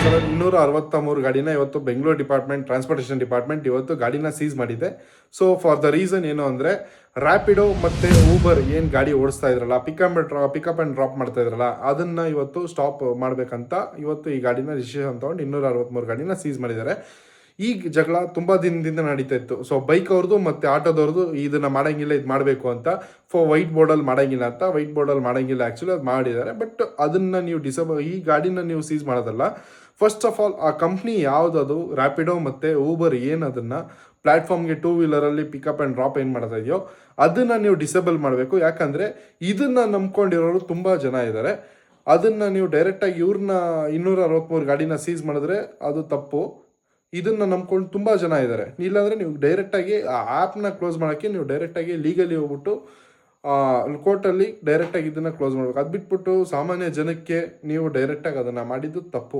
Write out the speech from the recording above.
ಕೇಸಲ್ಲಿ 263 ಗಾಡಿನ ಇವತ್ತು ಬೆಂಗಳೂರು ಟ್ರಾನ್ಸ್ಪೋರ್ಟೇಷನ್ ಡಿಪಾರ್ಟ್ಮೆಂಟ್ ಇವತ್ತು ಗಾಡಿನ ಸೀಸ್ ಮಾಡಿದೆ. ಸೊ ಫಾರ್ ದ ರೀಸನ್ ಏನು ಅಂದರೆ, ರ್ಯಾಪಿಡೋ ಮತ್ತು ಊಬರ್ ಏನು ಗಾಡಿ ಓಡಿಸ್ತಾ ಇದ್ರಲ್ಲ, ಪಿಕಪ್ ಆ್ಯಂಡ್ ಡ್ರಾಪ್ ಮಾಡ್ತಾ ಇದ್ರಲ್ಲ, ಅದನ್ನು ಇವತ್ತು ಸ್ಟಾಪ್ ಮಾಡಬೇಕಂತ ಇವತ್ತು ಈ ಗಾಡಿನ ಡಿಸಿಷನ್ ತೊಗೊಂಡು 263 ಗಾಡಿನ ಸೀಸ್ ಮಾಡಿದ್ದಾರೆ. ಈ ಜಗಳ ತುಂಬ ದಿನದಿಂದ ನಡೀತಾ ಇತ್ತು. ಸೊ ಬೈಕ್ ಅವ್ರದ್ದು ಮತ್ತು ಆಟೋದವ್ರದ್ದು ಇದನ್ನು ಮಾಡೋಂಗಿಲ್ಲ, ಇದು ಮಾಡಬೇಕು ಅಂತ ವೈಟ್ ಬೋರ್ಡಲ್ಲಿ ಮಾಡೋಂಗಿಲ್ಲ ಅಂತ, ವೈಟ್ ಬೋರ್ಡಲ್ಲಿ ಮಾಡೋಂಗಿಲ್ಲ ಆ್ಯಕ್ಚುಲಿ ಅದು ಮಾಡಿದ್ದಾರೆ. ಬಟ್ ಅದನ್ನು ನೀವು ಈ ಗಾಡಿನ ನೀವು ಸೀಸ್ ಮಾಡೋದಲ್ಲ. ಫಸ್ಟ್ ಆಫ್ ಆಲ್ ಆ ಕಂಪ್ನಿ ಯಾವುದದು ರ್ಯಾಪಿಡೋ ಮತ್ತು ಊಬರ್ ಏನು ಅದನ್ನು ಪ್ಲ್ಯಾಟ್ಫಾರ್ಮ್ಗೆ 2 ವೀಲರಲ್ಲಿ ಪಿಕಪ್ ಆ್ಯಂಡ್ ಡ್ರಾಪ್ ಏನು ಮಾಡ್ತಾ ಇದೆಯೋ ಅದನ್ನು ನೀವು ಡಿಸೇಬಲ್ ಮಾಡಬೇಕು. ಯಾಕಂದರೆ ಇದನ್ನು ನಂಬ್ಕೊಂಡಿರೋರು ತುಂಬ ಜನ ಇದ್ದಾರೆ. ಅದನ್ನು ನೀವು ಡೈರೆಕ್ಟಾಗಿ ಇವ್ರನ್ನ 263 ಗಾಡಿನ ಸೀಸ್ ಮಾಡಿದ್ರೆ ಅದು ತಪ್ಪು. ಇದನ್ನು ನಂಬ್ಕೊಂಡು ತುಂಬ ಜನ ಇದ್ದಾರೆ. ಇಲ್ಲಾಂದರೆ ನೀವು ಡೈರೆಕ್ಟಾಗಿ ಆ ಆ್ಯಪ್ನ ಕ್ಲೋಸ್ ಮಾಡೋಕ್ಕೆ ನೀವು ಡೈರೆಕ್ಟಾಗಿ ಲೀಗಲಿ ಹೋಗ್ಬಿಟ್ಟು ಕೋರ್ಟಲ್ಲಿ ಡೈರೆಕ್ಟಾಗಿ ಇದನ್ನು ಕ್ಲೋಸ್ ಮಾಡಬೇಕು. ಅದು ಬಿಟ್ಬಿಟ್ಟು ಸಾಮಾನ್ಯ ಜನಕ್ಕೆ ನೀವು ಡೈರೆಕ್ಟಾಗಿ ಅದನ್ನು ಮಾಡಿದ್ದು ತಪ್ಪು.